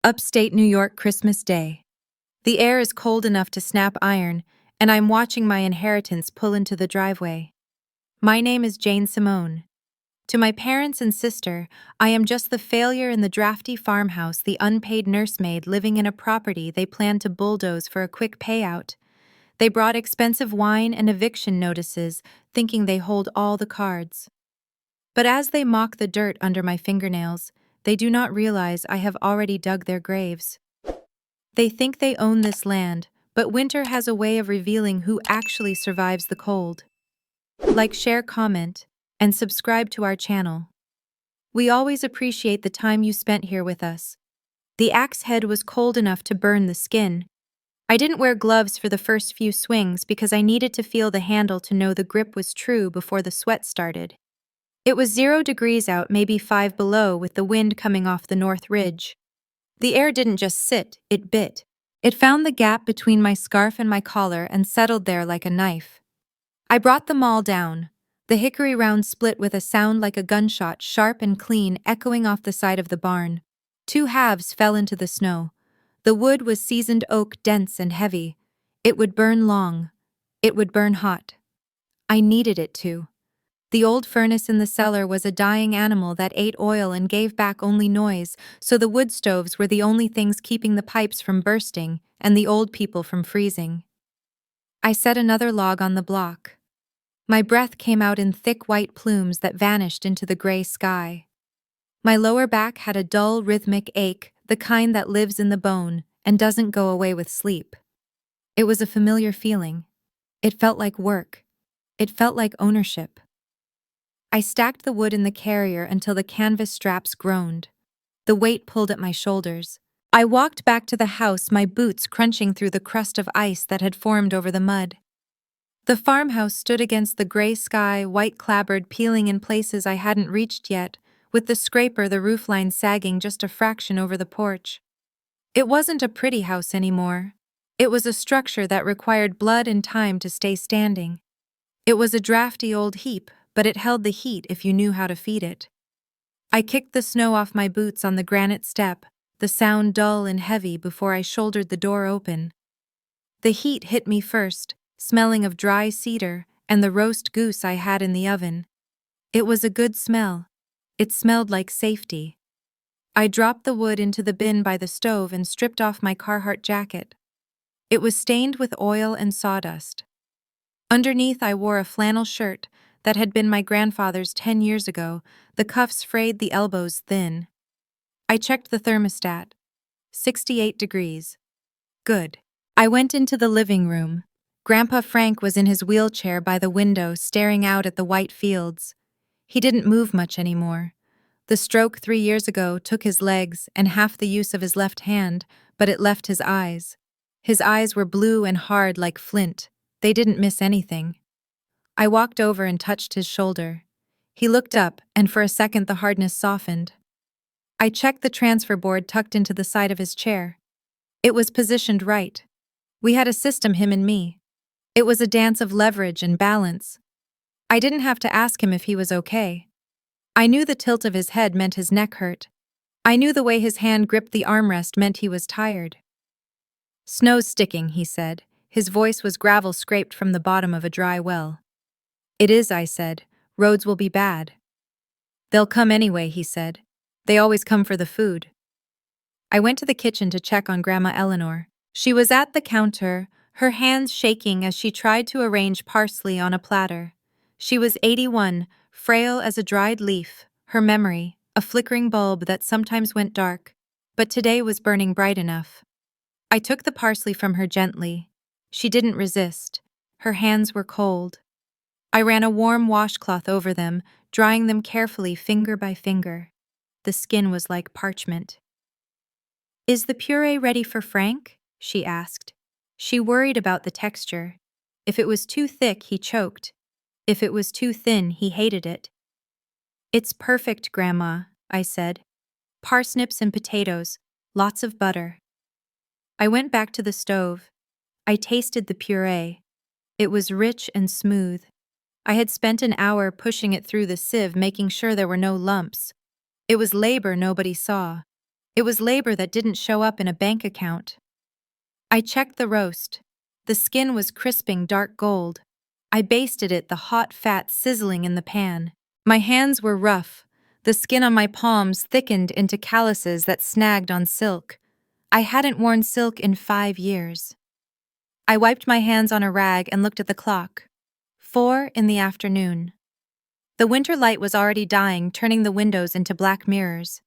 Upstate New York Christmas Day. The air is cold enough to snap iron, and I'm watching my inheritance pull into the driveway. My name is Jane Simone. To my parents and sister, I am just the failure in the drafty farmhouse, the unpaid nursemaid living in a property they planned to bulldoze for a quick payout. They brought expensive wine and eviction notices, thinking they hold all the cards. But as they mock the dirt under my fingernails, they do not realize I have already dug their graves. They think they own this land, but winter has a way of revealing who actually survives the cold. Like, share, comment, and subscribe to our channel. We always appreciate the time you spent here with us. The axe head was cold enough to burn the skin. I didn't wear gloves for the first few swings because I needed to feel the handle to know the grip was true before the sweat started. It was 0 degrees out, maybe 5 below, with the wind coming off the north ridge. The air didn't just sit, it bit. It found the gap between my scarf and my collar and settled there like a knife. I brought them all down. The hickory round split with a sound like a gunshot, sharp and clean, echoing off the side of the barn. 2 halves fell into the snow. The wood was seasoned oak, dense and heavy. It would burn long. It would burn hot. I needed it to. The old furnace in the cellar was a dying animal that ate oil and gave back only noise, so the wood stoves were the only things keeping the pipes from bursting and the old people from freezing. I set another log on the block. My breath came out in thick white plumes that vanished into the gray sky. My lower back had a dull, rhythmic ache, the kind that lives in the bone and doesn't go away with sleep. It was a familiar feeling. It felt like work. It felt like ownership. I stacked the wood in the carrier until the canvas straps groaned. The weight pulled at my shoulders. I walked back to the house, my boots crunching through the crust of ice that had formed over the mud. The farmhouse stood against the gray sky, white-clabbered, peeling in places I hadn't reached yet, with the scraper, the roofline sagging just a fraction over the porch. It wasn't a pretty house anymore. It was a structure that required blood and time to stay standing. It was a drafty old heap, but it held the heat if you knew how to feed it. I kicked the snow off my boots on the granite step, the sound dull and heavy before I shouldered the door open. The heat hit me first, smelling of dry cedar and the roast goose I had in the oven. It was a good smell. It smelled like safety. I dropped the wood into the bin by the stove and stripped off my Carhartt jacket. It was stained with oil and sawdust. Underneath, I wore a flannel shirt that had been my grandfather's 10 years ago, the cuffs frayed, the elbows thin. I checked the thermostat. 68 degrees. Good. I went into the living room. Grandpa Frank was in his wheelchair by the window, staring out at the white fields. He didn't move much anymore. The stroke 3 years ago took his legs and half the use of his left hand, but it left his eyes. His eyes were blue and hard like flint. They didn't miss anything. I walked over and touched his shoulder. He looked up, and for a second the hardness softened. I checked the transfer board tucked into the side of his chair. It was positioned right. We had a system, him and me. It was a dance of leverage and balance. I didn't have to ask him if he was okay. I knew the tilt of his head meant his neck hurt. I knew the way his hand gripped the armrest meant he was tired. "Snow's sticking," he said. His voice was gravel scraped from the bottom of a dry well. "It is," I said. "Roads will be bad." "They'll come anyway," he said. "They always come for the food." I went to the kitchen to check on Grandma Eleanor. She was at the counter, her hands shaking as she tried to arrange parsley on a platter. She was 81, frail as a dried leaf, her memory, a flickering bulb that sometimes went dark, but today was burning bright enough. I took the parsley from her gently. She didn't resist. Her hands were cold. I ran a warm washcloth over them, drying them carefully, finger by finger. The skin was like parchment. "Is the puree ready for Frank?" she asked. She worried about the texture. If it was too thick, he choked. If it was too thin, he hated it. "It's perfect, Grandma," I said. "Parsnips and potatoes, lots of butter." I went back to the stove. I tasted the puree. It was rich and smooth. I had spent an hour pushing it through the sieve, making sure there were no lumps. It was labor nobody saw. It was labor that didn't show up in a bank account. I checked the roast. The skin was crisping dark gold. I basted it, the hot fat sizzling in the pan. My hands were rough. The skin on my palms thickened into calluses that snagged on silk. I hadn't worn silk in 5 years. I wiped my hands on a rag and looked at the clock. 4 in the afternoon. The winter light was already dying, turning the windows into black mirrors.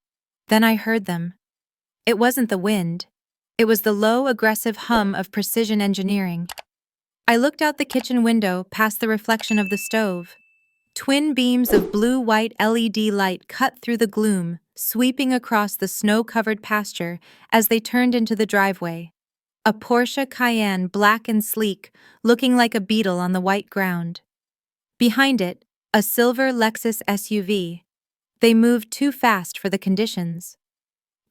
Then I heard them. It wasn't the wind. It was the low, aggressive hum of precision engineering. I looked out the kitchen window, past the reflection of the stove. Twin beams of blue-white LED light cut through the gloom, sweeping across the snow-covered pasture as they turned into the driveway. A Porsche Cayenne, black and sleek, looking like a beetle on the white ground. Behind it, a silver Lexus SUV. They moved too fast for the conditions.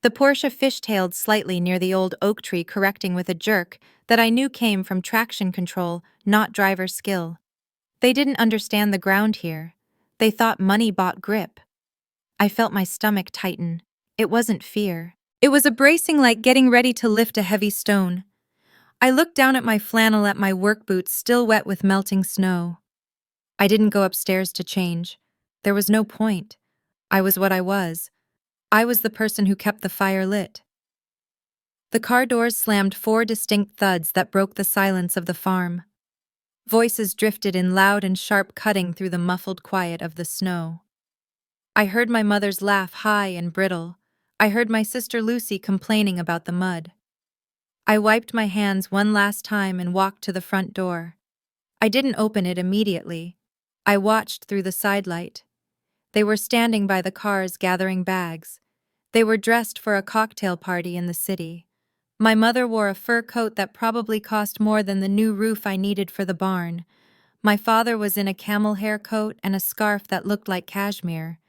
The Porsche fishtailed slightly near the old oak tree, correcting with a jerk that I knew came from traction control, not driver skill. They didn't understand the ground here. They thought money bought grip. I felt my stomach tighten. It wasn't fear. It was a bracing, like getting ready to lift a heavy stone. I looked down at my flannel, at my work boots still wet with melting snow. I didn't go upstairs to change. There was no point. I was what I was. I was the person who kept the fire lit. The car doors slammed, 4 distinct thuds that broke the silence of the farm. Voices drifted in, loud and sharp, cutting through the muffled quiet of the snow. I heard my mother's laugh, high and brittle. I heard my sister Lucy complaining about the mud. I wiped my hands one last time and walked to the front door. I didn't open it immediately. I watched through the sidelight. They were standing by the cars, gathering bags. They were dressed for a cocktail party in the city. My mother wore a fur coat that probably cost more than the new roof I needed for the barn. My father was in a camel hair coat and a scarf that looked like cashmere.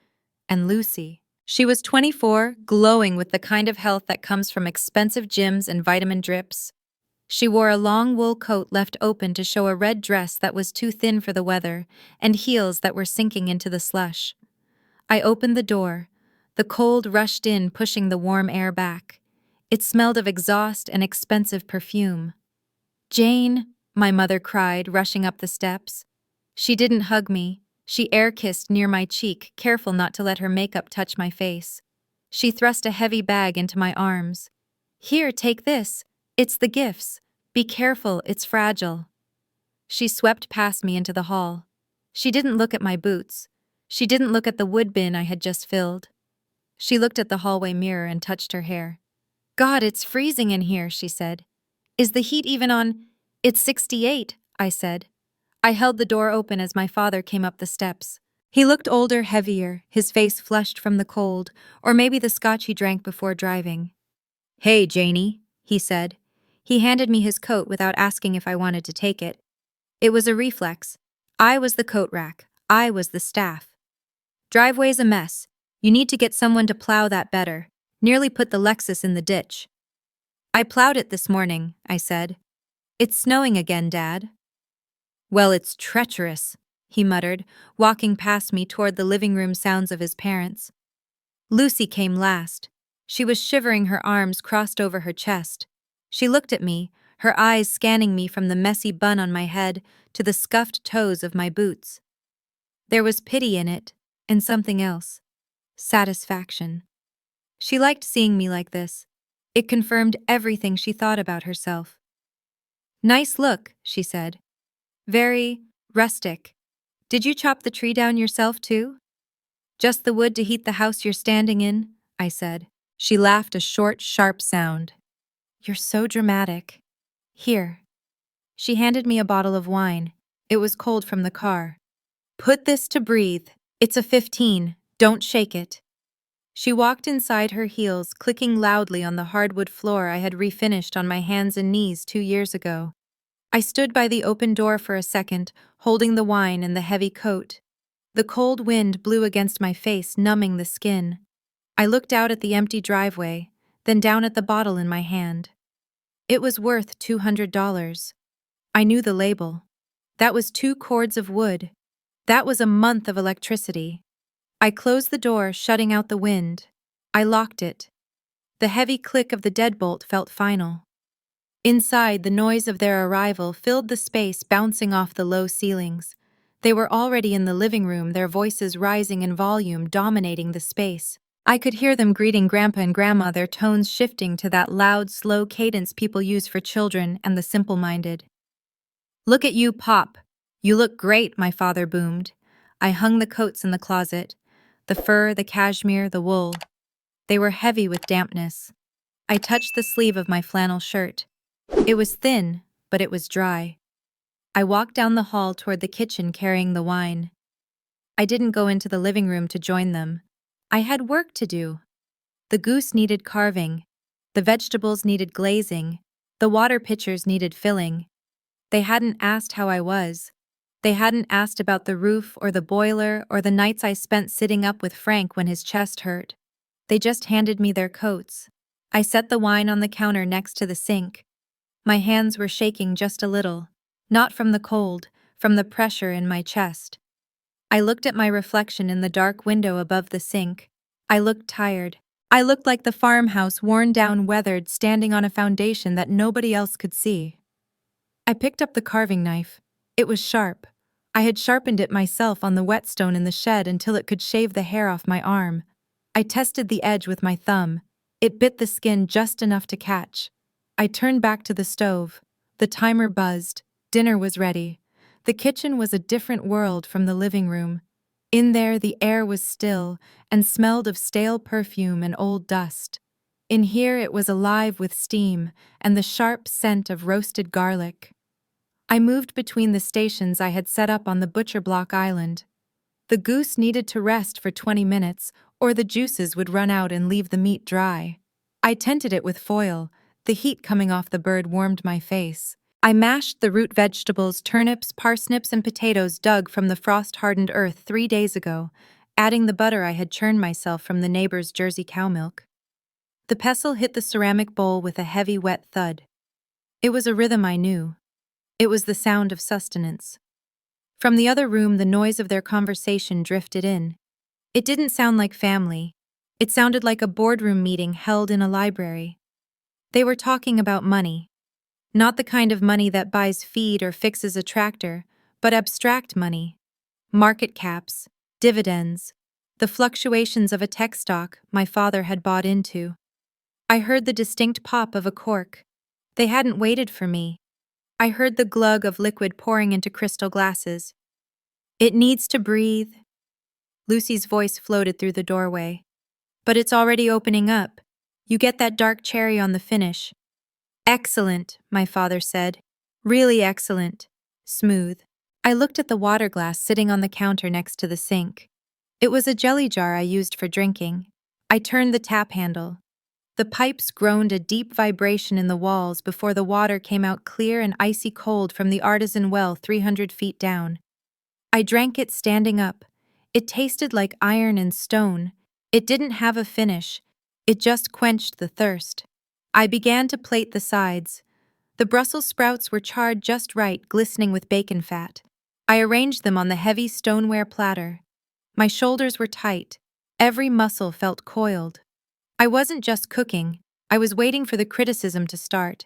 And Lucy. She was 24, glowing with the kind of health that comes from expensive gyms and vitamin drips. She wore a long wool coat left open to show a red dress that was too thin for the weather, and heels that were sinking into the slush. I opened the door. The cold rushed in, pushing the warm air back. It smelled of exhaust and expensive perfume. "Jane," my mother cried, rushing up the steps. She didn't hug me. She air-kissed near my cheek, careful not to let her makeup touch my face. She thrust a heavy bag into my arms. "Here, take this. It's the gifts. Be careful, it's fragile." She swept past me into the hall. She didn't look at my boots. She didn't look at the wood bin I had just filled. She looked at the hallway mirror and touched her hair. "God, it's freezing in here," she said. "Is the heat even on?" "It's 68, I said. I held the door open as my father came up the steps. He looked older, heavier, his face flushed from the cold, or maybe the scotch he drank before driving. "Hey, Janie," he said. He handed me his coat without asking if I wanted to take it. It was a reflex. I was the coat rack. I was the staff. "Driveway's a mess. You need to get someone to plow that better. Nearly put the Lexus in the ditch." "I plowed it this morning," I said. "It's snowing again, Dad." "Well, it's treacherous," he muttered, walking past me toward the living room sounds of his parents. Lucy came last. She was shivering, her arms crossed over her chest. She looked at me, her eyes scanning me from the messy bun on my head to the scuffed toes of my boots. There was pity in it, and something else. Satisfaction. She liked seeing me like this. It confirmed everything she thought about herself. "Nice look," she said. "Very rustic. Did you chop the tree down yourself, too?" "Just the wood to heat the house you're standing in," I said. She laughed, a short, sharp sound. "You're so dramatic. Here." She handed me a bottle of wine. It was cold from the car. "Put this to breathe. It's a 15. Don't shake it." She walked inside, her heels clicking loudly on the hardwood floor I had refinished on my hands and knees 2 years ago. I stood by the open door for a second, holding the wine and the heavy coat. The cold wind blew against my face, numbing the skin. I looked out at the empty driveway, then down at the bottle in my hand. It was worth $200. I knew the label. That was 2 cords of wood. That was a month of electricity. I closed the door, shutting out the wind. I locked it. The heavy click of the deadbolt felt final. Inside, the noise of their arrival filled the space, bouncing off the low ceilings. They were already in the living room, their voices rising in volume, dominating the space. I could hear them greeting Grandpa and Grandma, their tones shifting to that loud, slow cadence people use for children and the simple-minded. "Look at you, Pop. You look great," my father boomed. I hung the coats in the closet. The fur, the cashmere, the wool. They were heavy with dampness. I touched the sleeve of my flannel shirt. It was thin, but it was dry. I walked down the hall toward the kitchen carrying the wine. I didn't go into the living room to join them. I had work to do. The goose needed carving. The vegetables needed glazing. The water pitchers needed filling. They hadn't asked how I was. They hadn't asked about the roof or the boiler or the nights I spent sitting up with Frank when his chest hurt. They just handed me their coats. I set the wine on the counter next to the sink. My hands were shaking just a little, not from the cold, from the pressure in my chest. I looked at my reflection in the dark window above the sink. I looked tired. I looked like the farmhouse, worn down, weathered, standing on a foundation that nobody else could see. I picked up the carving knife. It was sharp. I had sharpened it myself on the whetstone in the shed until it could shave the hair off my arm. I tested the edge with my thumb. It bit the skin just enough to catch. I turned back to the stove. The timer buzzed. Dinner was ready. The kitchen was a different world from the living room. In there, the air was still and smelled of stale perfume and old dust. In here, it was alive with steam and the sharp scent of roasted garlic. I moved between the stations I had set up on the butcher block island. The goose needed to rest for 20 minutes, or the juices would run out and leave the meat dry. I tented it with foil. The heat coming off the bird warmed my face. I mashed the root vegetables, turnips, parsnips, and potatoes dug from the frost-hardened earth 3 days ago, adding the butter I had churned myself from the neighbor's Jersey cow milk. The pestle hit the ceramic bowl with a heavy, wet thud. It was a rhythm I knew. It was the sound of sustenance. From the other room, the noise of their conversation drifted in. It didn't sound like family. It sounded like a boardroom meeting held in a library. They were talking about money. Not the kind of money that buys feed or fixes a tractor, but abstract money. Market caps, dividends, the fluctuations of a tech stock my father had bought into. I heard the distinct pop of a cork. They hadn't waited for me. I heard the glug of liquid pouring into crystal glasses. "It needs to breathe." Lucy's voice floated through the doorway. "But it's already opening up. You get that dark cherry on the finish." "Excellent," my father said. "Really excellent. Smooth." I looked at the water glass sitting on the counter next to the sink. It was a jelly jar I used for drinking. I turned the tap handle. The pipes groaned a deep vibration in the walls before the water came out clear and icy cold from the artisan well 300 feet down. I drank it standing up. It tasted like iron and stone. It didn't have a finish. It just quenched the thirst. I began to plate the sides. The Brussels sprouts were charred just right, glistening with bacon fat. I arranged them on the heavy stoneware platter. My shoulders were tight. Every muscle felt coiled. I wasn't just cooking. I was waiting for the criticism to start.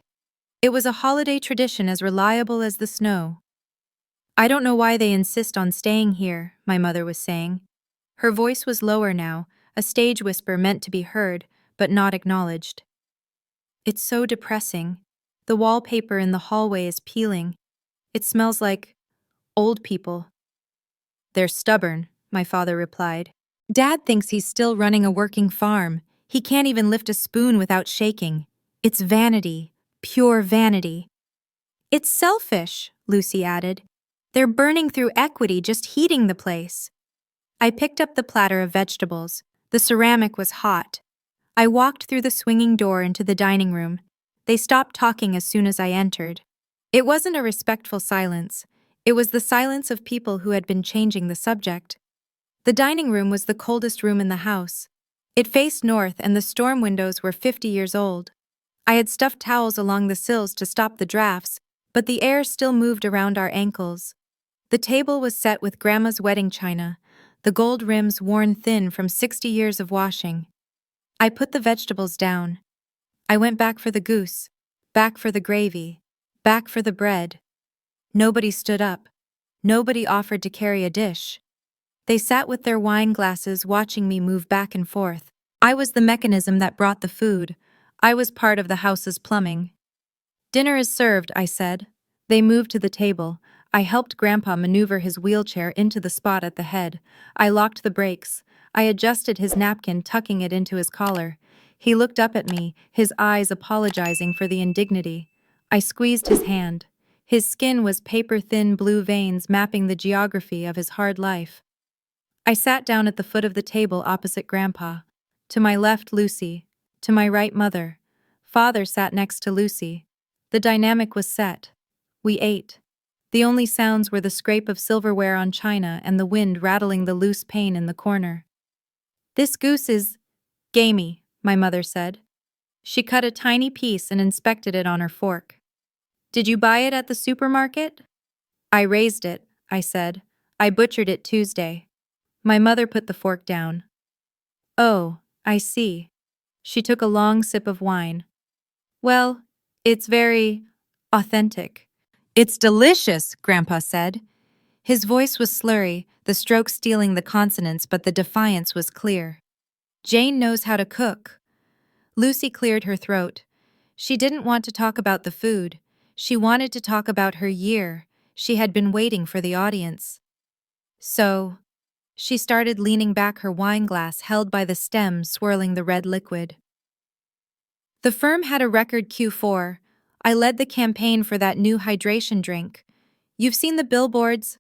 It was a holiday tradition as reliable as the snow. "I don't know why they insist on staying here," my mother was saying. Her voice was lower now, a stage whisper meant to be heard, but not acknowledged. "It's so depressing. The wallpaper in the hallway is peeling. It smells like old people." "They're stubborn," my father replied. "Dad thinks he's still running a working farm. He can't even lift a spoon without shaking. It's vanity, pure vanity." "It's selfish," Lucy added. "They're burning through equity just heating the place." I picked up the platter of vegetables. The ceramic was hot. I walked through the swinging door into the dining room. They stopped talking as soon as I entered. It wasn't a respectful silence. It was the silence of people who had been changing the subject. The dining room was the coldest room in the house. It faced north and the storm windows were 50 years old. I had stuffed towels along the sills to stop the drafts, but the air still moved around our ankles. The table was set with Grandma's wedding china, the gold rims worn thin from 60 years of washing. I put the vegetables down. I went back for the goose, back for the gravy, back for the bread. Nobody stood up. Nobody offered to carry a dish. They sat with their wine glasses watching me move back and forth. I was the mechanism that brought the food. I was part of the house's plumbing. "Dinner is served," I said. They moved to the table. I helped Grandpa maneuver his wheelchair into the spot at the head. I locked the brakes. I adjusted his napkin, tucking it into his collar. He looked up at me, his eyes apologizing for the indignity. I squeezed his hand. His skin was paper-thin blue veins mapping the geography of his hard life. I sat down at the foot of the table opposite Grandpa. To my left, Lucy. To my right, Mother. Father sat next to Lucy. The dynamic was set. We ate. The only sounds were the scrape of silverware on china and the wind rattling the loose pane in the corner. "This goose is gamey," my mother said. She cut a tiny piece and inspected it on her fork. "Did you buy it at the supermarket?" "I raised it," I said. "I butchered it Tuesday." My mother put the fork down. "Oh, I see." She took a long sip of wine. "Well, it's very authentic." "It's delicious," Grandpa said. His voice was slurry, the strokes stealing the consonants, but the defiance was clear. "Jane knows how to cook." Lucy cleared her throat. She didn't want to talk about the food. She wanted to talk about her year. She had been waiting for the audience. "So," she started, leaning back, her wine glass held by the stem swirling the red liquid. "The firm had a record Q4. I led the campaign for that new hydration drink. You've seen the billboards?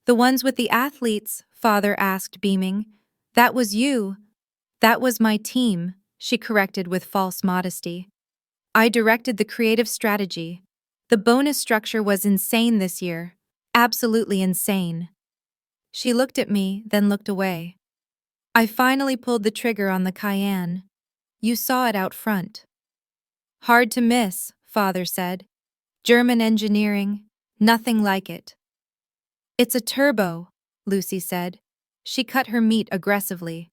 The ones with the athletes," Father asked, beaming. "That was you." "That was my team," she corrected with false modesty. "I directed the creative strategy. The bonus structure was insane this year. Absolutely insane." She looked at me, then looked away. "I finally pulled the trigger on the Cayenne. You saw it out front." "Hard to miss," Father said. "German engineering, nothing like it." "It's a turbo," Lucy said. She cut her meat aggressively.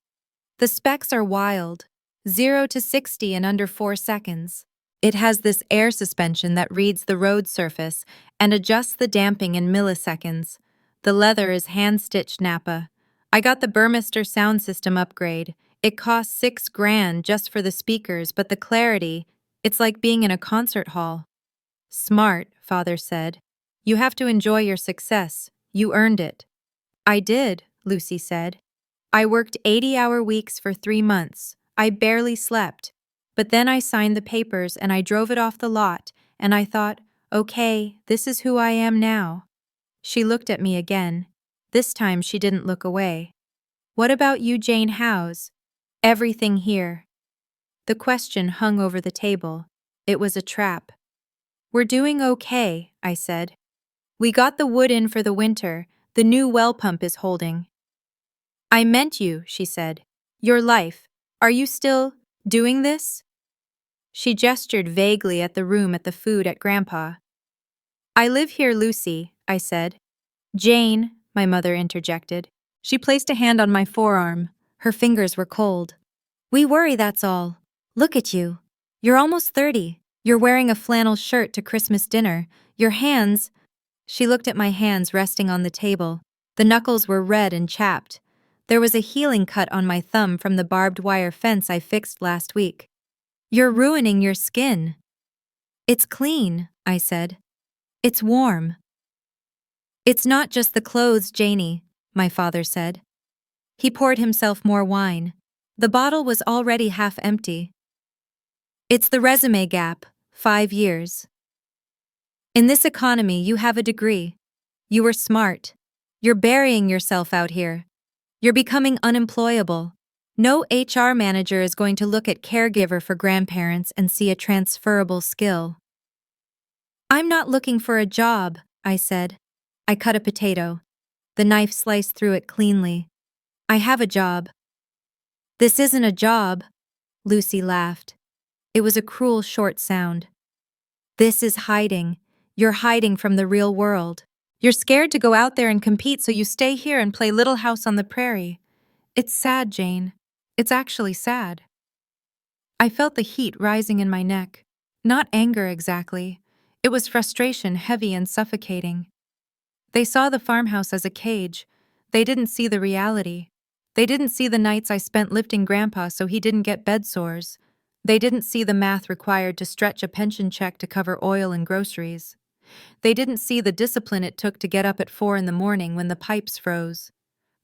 "The specs are wild. 0 to 60 in under 4 seconds. It has this air suspension that reads the road surface and adjusts the damping in milliseconds. The leather is hand-stitched Napa. I got the Burmester sound system upgrade. It cost $6,000 just for the speakers, but the clarity, it's like being in a concert hall." "Smart," Father said. "You have to enjoy your success. You earned it." "I did," Lucy said. "I worked 80-hour weeks for 3 months. I barely slept. But then I signed the papers and I drove it off the lot, and I thought, okay, this is who I am now." She looked at me again. This time she didn't look away. "What about you, Jane? How's everything here?" The question hung over the table. It was a trap. "We're doing okay," I said. "We got the wood in for the winter. The new well pump is holding." "I meant you," she said. "Your life. Are you still doing this?" She gestured vaguely at the room at the food at Grandpa. "I live here, Lucy," I said. "Jane," my mother interjected. She placed a hand on my forearm. Her fingers were cold. "We worry, that's all. Look at you. You're almost 30. You're wearing a flannel shirt to Christmas dinner. Your hands—" She looked at my hands resting on the table. The knuckles were red and chapped. There was a healing cut on my thumb from the barbed wire fence I fixed last week. "You're ruining your skin." "It's clean," I said. "It's warm." "It's not just the clothes, Janie," my father said. He poured himself more wine. The bottle was already half empty. "It's the resume gap, 5 years. In this economy, you have a degree. You were smart. You're burying yourself out here. You're becoming unemployable. No HR manager is going to look at caregiver for grandparents and see a transferable skill." "I'm not looking for a job," I said. I cut a potato. The knife sliced through it cleanly. "I have a job." "This isn't a job," Lucy laughed. It was a cruel, short sound. "This is hiding. You're hiding from the real world. You're scared to go out there and compete, so you stay here and play Little House on the Prairie. It's sad, Jane. It's actually sad." I felt the heat rising in my neck. Not anger exactly. It was frustration, heavy and suffocating. They saw the farmhouse as a cage. They didn't see the reality. They didn't see the nights I spent lifting Grandpa so he didn't get bed sores. They didn't see the math required to stretch a pension check to cover oil and groceries. They didn't see the discipline it took to get up at 4 in the morning when the pipes froze.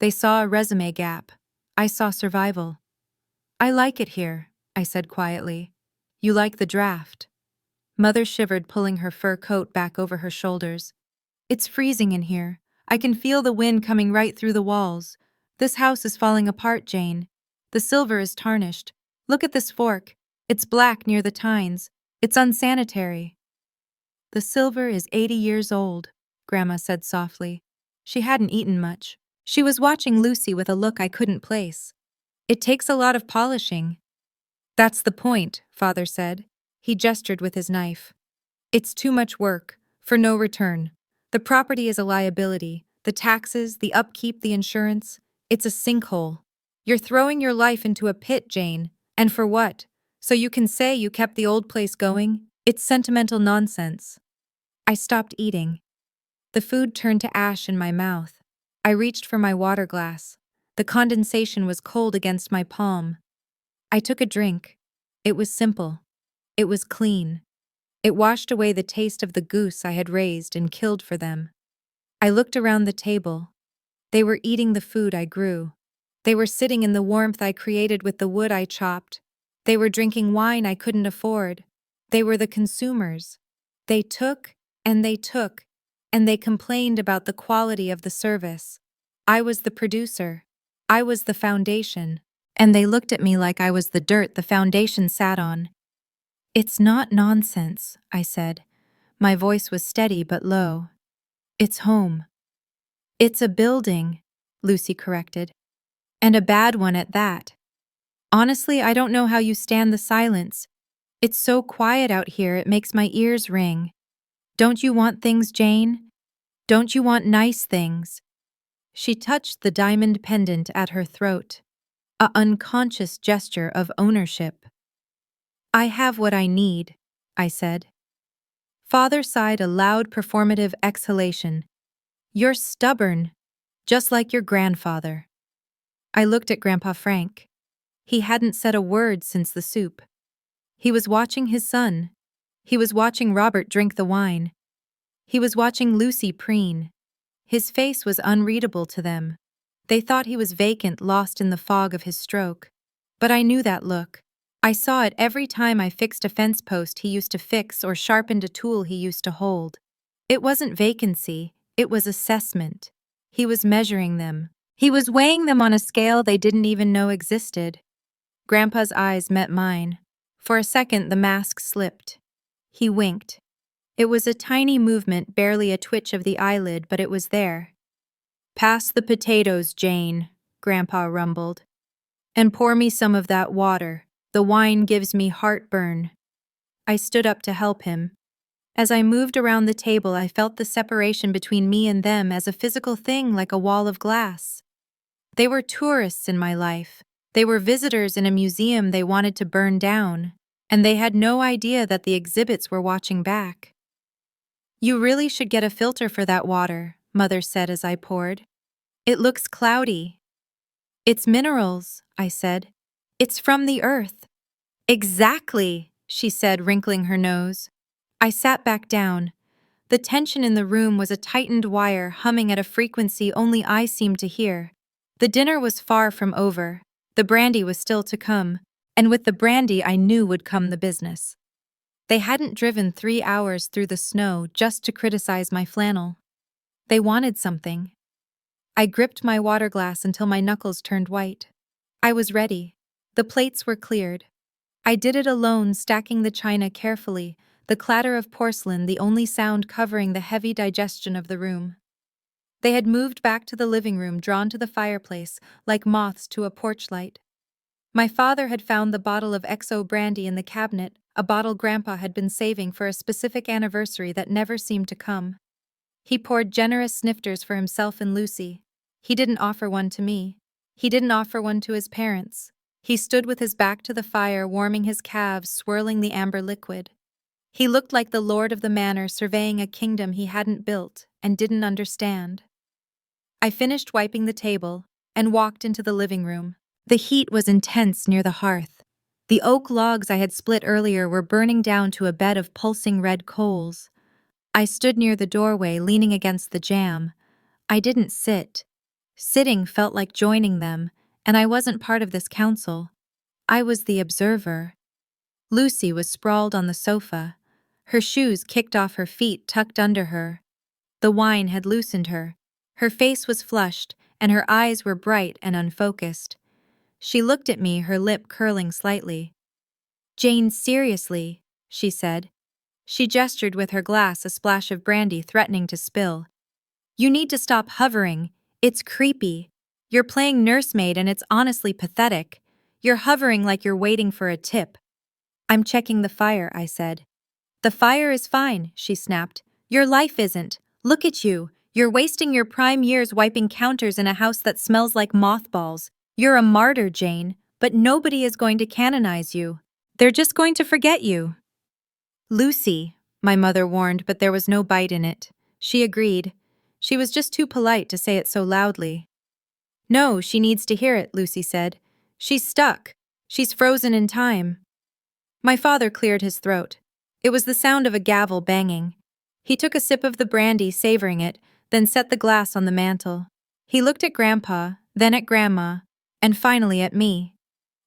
They saw a resume gap. I saw survival. "I like it here," I said quietly. "You like the draft." Mother shivered, pulling her fur coat back over her shoulders. "It's freezing in here. I can feel the wind coming right through the walls. This house is falling apart, Jane. The silver is tarnished. Look at this fork. It's black near the tines. It's unsanitary." "The silver is 80 years old," Grandma said softly. She hadn't eaten much. She was watching Lucy with a look I couldn't place. "It takes a lot of polishing." "That's the point," Father said. He gestured with his knife. "It's too much work, for no return. The property is a liability. The taxes, the upkeep, the insurance. It's a sinkhole. You're throwing your life into a pit, Jane. And for what? So you can say you kept the old place going? It's sentimental nonsense." I stopped eating. The food turned to ash in my mouth. I reached for my water glass. The condensation was cold against my palm. I took a drink. It was simple. It was clean. It washed away the taste of the goose I had raised and killed for them. I looked around the table. They were eating the food I grew. They were sitting in the warmth I created with the wood I chopped. They were drinking wine I couldn't afford. They were the consumers. They took, and they took, and they complained about the quality of the service. I was the producer. I was the foundation. And they looked at me like I was the dirt the foundation sat on. "It's not nonsense," I said. My voice was steady but low. "It's home." "It's a building," Lucy corrected. "And a bad one at that. Honestly, I don't know how you stand the silence. It's so quiet out here it makes my ears ring. Don't you want things, Jane? Don't you want nice things?" She touched the diamond pendant at her throat. A unconscious gesture of ownership. "I have what I need," I said. Father sighed a loud performative exhalation. "You're stubborn, just like your grandfather." I looked at Grandpa Frank. He hadn't said a word since the soup. He was watching his son. He was watching Robert drink the wine. He was watching Lucy preen. His face was unreadable to them. They thought he was vacant, lost in the fog of his stroke. But I knew that look. I saw it every time I fixed a fence post he used to fix or sharpened a tool he used to hold. It wasn't vacancy, it was assessment. He was measuring them. He was weighing them on a scale they didn't even know existed. Grandpa's eyes met mine. For a second, the mask slipped. He winked. It was a tiny movement, barely a twitch of the eyelid, but it was there. "Pass the potatoes, Jane," Grandpa rumbled. "And pour me some of that water. The wine gives me heartburn." I stood up to help him. As I moved around the table, I felt the separation between me and them as a physical thing, like a wall of glass. They were tourists in my life. They were visitors in a museum they wanted to burn down, and they had no idea that the exhibits were watching back. "You really should get a filter for that water," Mother said as I poured. "It looks cloudy." "It's minerals," I said. "It's from the earth." "Exactly," she said, wrinkling her nose. I sat back down. The tension in the room was a tightened wire humming at a frequency only I seemed to hear. The dinner was far from over. The brandy was still to come, and with the brandy I knew would come the business. They hadn't driven 3 hours through the snow just to criticize my flannel. They wanted something. I gripped my water glass until my knuckles turned white. I was ready. The plates were cleared. I did it alone, stacking the china carefully, the clatter of porcelain the only sound covering the heavy digestion of the room. They had moved back to the living room, drawn to the fireplace, like moths to a porch light. My father had found the bottle of XO brandy in the cabinet, a bottle Grandpa had been saving for a specific anniversary that never seemed to come. He poured generous snifters for himself and Lucy. He didn't offer one to me. He didn't offer one to his parents. He stood with his back to the fire, warming his calves, swirling the amber liquid. He looked like the lord of the manor surveying a kingdom he hadn't built and didn't understand. I finished wiping the table and walked into the living room. The heat was intense near the hearth. The oak logs I had split earlier were burning down to a bed of pulsing red coals. I stood near the doorway, leaning against the jamb. I didn't sit. Sitting felt like joining them, and I wasn't part of this council. I was the observer. Lucy was sprawled on the sofa. Her shoes kicked off her feet, tucked under her. The wine had loosened her. Her face was flushed, and her eyes were bright and unfocused. She looked at me, her lip curling slightly. "Jane, seriously," she said. She gestured with her glass, a splash of brandy threatening to spill. "You need to stop hovering. It's creepy. You're playing nursemaid and it's honestly pathetic. You're hovering like you're waiting for a tip." "I'm checking the fire," I said. "The fire is fine," she snapped. "Your life isn't. Look at you. You're wasting your prime years wiping counters in a house that smells like mothballs. You're a martyr, Jane, but nobody is going to canonize you. They're just going to forget you." "Lucy," my mother warned, but there was no bite in it. She agreed. She was just too polite to say it so loudly. "No, she needs to hear it," Lucy said. "She's stuck. She's frozen in time." My father cleared his throat. It was the sound of a gavel banging. He took a sip of the brandy, savoring it, then set the glass on the mantel. He looked at Grandpa, then at Grandma, and finally at me.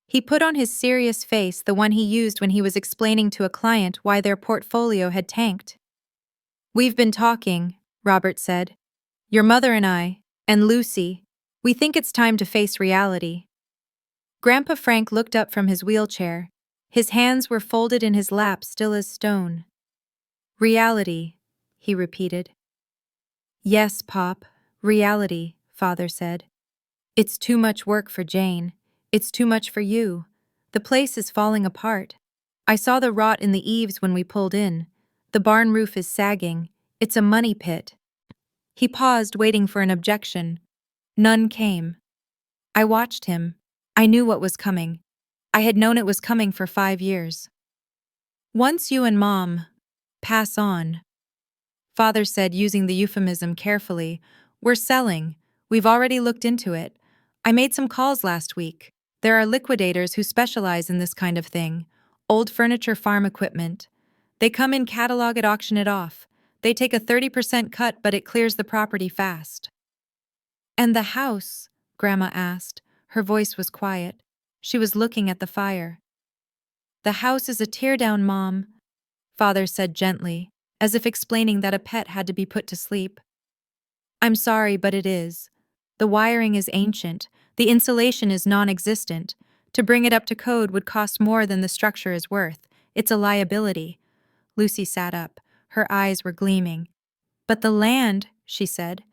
He put on his serious face, the one he used when he was explaining to a client why their portfolio had tanked. "We've been talking," Robert said. "Your mother and Lucy. We think it's time to face reality." Grandpa Frank looked up from his wheelchair. His hands were folded in his lap, still as stone. "Reality," he repeated. "Yes, Pop, reality," Father said. "It's too much work for Jane. It's too much for you. The place is falling apart. I saw the rot in the eaves when we pulled in. The barn roof is sagging. It's a money pit." He paused, waiting for an objection. None came. I watched him. I knew what was coming. I had known it was coming for 5 years. "Once you and Mom pass on," Father said, using the euphemism carefully, "we're selling. We've already looked into it. I made some calls last week. There are liquidators who specialize in this kind of thing. Old furniture, farm equipment. They come in, catalog it, auction it off. They take a 30% cut, but it clears the property fast." "And the house?" Grandma asked. Her voice was quiet. She was looking at the fire. "The house is a teardown, Mom," Father said gently, as if explaining that a pet had to be put to sleep. "I'm sorry, but it is. The wiring is ancient. The insulation is non-existent. To bring it up to code would cost more than the structure is worth. It's a liability." Lucy sat up. Her eyes were gleaming. "But the land," she said.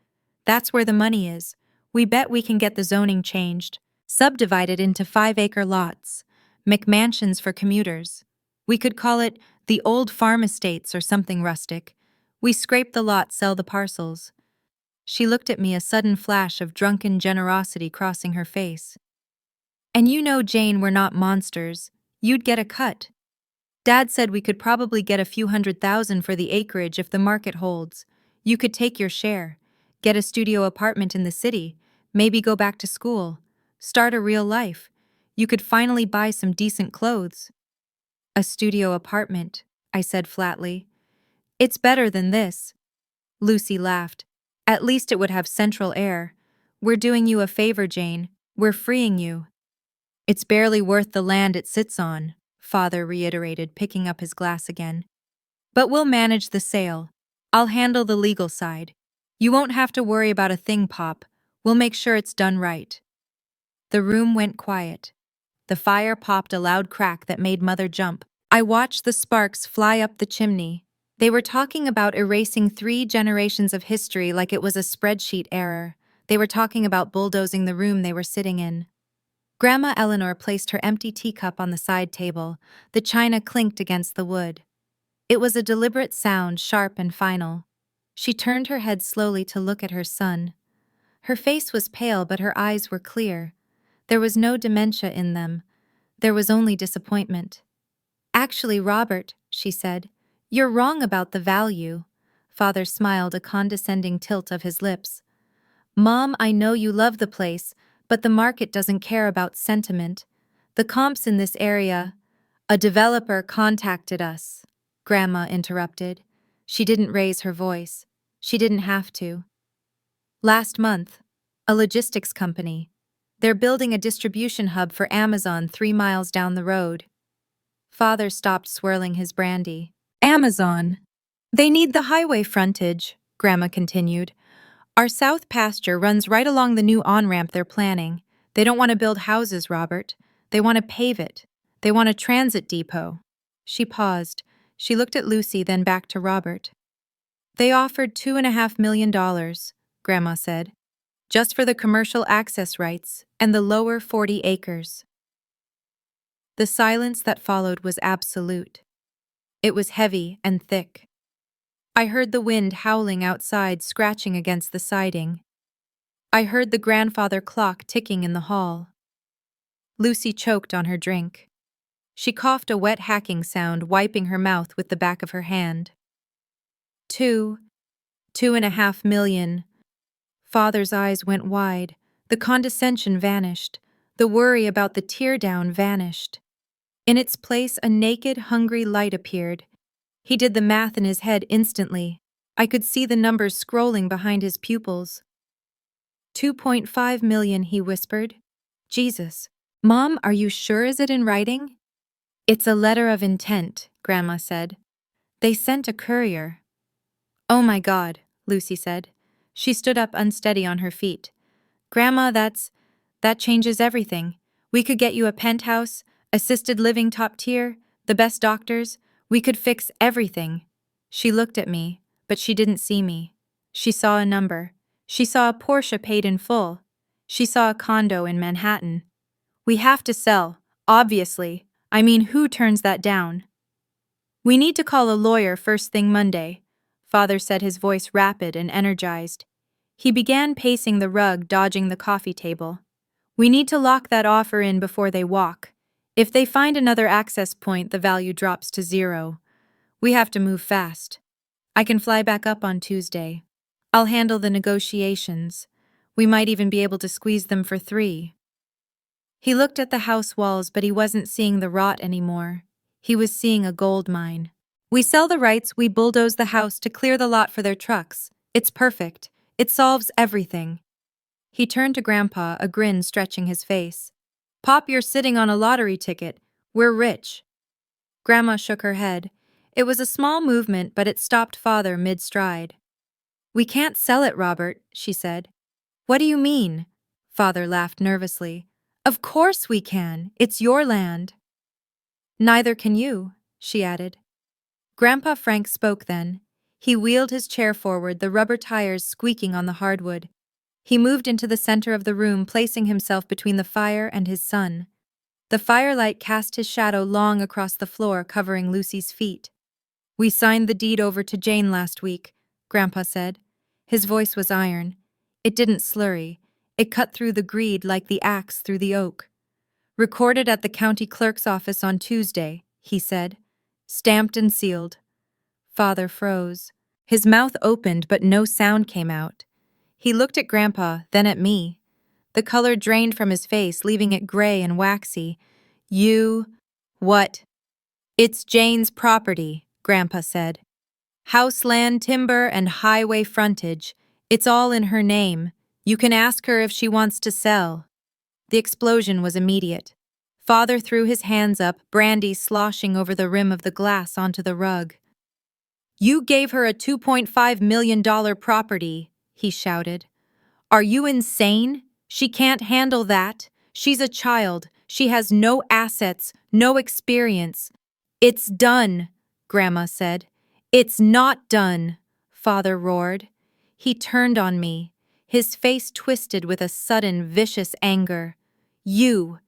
"That's where the money is. We bet we can get the zoning changed. Subdivided into 5-acre lots. McMansions for commuters. We could call it the old farm estates or something rustic. We scrape the lot, sell the parcels." She looked at me, a sudden flash of drunken generosity crossing her face. "And you know, Jane, we're not monsters. You'd get a cut. Dad said we could probably get a few $100,000 for the acreage if the market holds. You could take your share, get a studio apartment in the city, maybe go back to school, start a real life. You could finally buy some decent clothes." "A studio apartment," I said flatly. "It's better than this." Lucy laughed. "At least it would have central air. We're doing you a favor, Jane. We're freeing you." "It's barely worth the land it sits on," Father reiterated, picking up his glass again. "But we'll manage the sale. I'll handle the legal side. You won't have to worry about a thing, Pop. We'll make sure it's done right." The room went quiet. The fire popped a loud crack that made Mother jump. I watched the sparks fly up the chimney. They were talking about erasing 3 generations of history like it was a spreadsheet error. They were talking about bulldozing the room they were sitting in. Grandma Eleanor placed her empty teacup on the side table. The china clinked against the wood. It was a deliberate sound, sharp and final. She turned her head slowly to look at her son. Her face was pale, but her eyes were clear. There was no dementia in them, There was only disappointment. Actually, Robert, she said, you're wrong about the value. Father smiled, a condescending tilt of his lips. Mom, I know you love the place, but the market doesn't care about sentiment. The comps in this area. A developer contacted us, Grandma interrupted. She didn't raise her voice. She didn't have to. Last month, a logistics company. They're building a distribution hub for Amazon 3 miles down the road. Father stopped swirling his brandy. Amazon. They need the highway frontage, Grandma continued. Our south pasture runs right along the new on-ramp they're planning. They don't want to build houses, Robert. They want to pave it. They want a transit depot. She paused. She looked at Lucy, then back to Robert. They offered $2.5 million, Grandma said, just for the commercial access rights and the lower 40 acres. The silence that followed was absolute. It was heavy and thick. I heard the wind howling outside, scratching against the siding. I heard the grandfather clock ticking in the hall. Lucy choked on her drink. She coughed a wet hacking sound, wiping her mouth with the back of her hand. 2.5 million. Father's eyes went wide. The condescension vanished. The worry about the teardown vanished. In its place, a naked, hungry light appeared. He did the math in his head instantly. I could see the numbers scrolling behind his pupils. 2.5 million, he whispered. Jesus. Mom, are you sure? Is it in writing? It's a letter of intent, Grandma said. They sent a courier. Oh my God, Lucy said. She stood up unsteady on her feet. Grandma, that changes everything. We could get you a penthouse, assisted living top tier, the best doctors. We could fix everything. She looked at me, but she didn't see me. She saw a number. She saw a Porsche paid in full. She saw a condo in Manhattan. We have to sell, obviously. I mean, who turns that down? We need to call a lawyer first thing Monday, Father said, his voice rapid and energized. He began pacing the rug, dodging the coffee table. We need to lock that offer in before they walk. If they find another access point, the value drops to 0. We have to move fast. I can fly back up on Tuesday. I'll handle the negotiations. We might even be able to squeeze them for 3. He looked at the house walls, but he wasn't seeing the rot anymore. He was seeing a gold mine. We sell the rights, we bulldoze the house to clear the lot for their trucks. It's perfect. It solves everything. He turned to Grandpa, a grin stretching his face. Pop, you're sitting on a lottery ticket. We're rich. Grandma shook her head. It was a small movement, but it stopped Father mid-stride. We can't sell it, Robert, she said. What do you mean? Father laughed nervously. Of course we can. It's your land. Neither can you, she added. Grandpa Frank spoke then. He wheeled his chair forward, the rubber tires squeaking on the hardwood. He moved into the center of the room, placing himself between the fire and his son. The firelight cast his shadow long across the floor, covering Lucy's feet. We signed the deed over to Jane last week, Grandpa said. His voice was iron. It didn't slurry. It cut through the greed like the axe through the oak. Recorded at the county clerk's office on Tuesday, he said. Stamped and sealed. Father froze. His mouth opened, but no sound came out. He looked at Grandpa, then at me. The color drained from his face, leaving it gray and waxy. You... what? It's Jane's property, Grandpa said. House land, timber, and highway frontage. It's all in her name. You can ask her if she wants to sell. The explosion was immediate. Father threw his hands up, brandy sloshing over the rim of the glass onto the rug. You gave her a $2.5 million property, he shouted. Are you insane? She can't handle that. She's a child. She has no assets, no experience. It's done, Grandma said. It's not done, Father roared. He turned on me, his face twisted with a sudden, vicious anger. You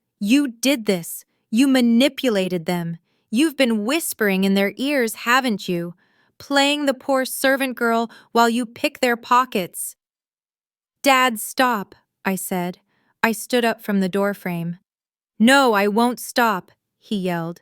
did this. You manipulated them. You've been whispering in their ears, haven't you? Playing the poor servant girl while you pick their pockets. Dad, stop, I said. I stood up from the doorframe. No, I won't stop. he yelled.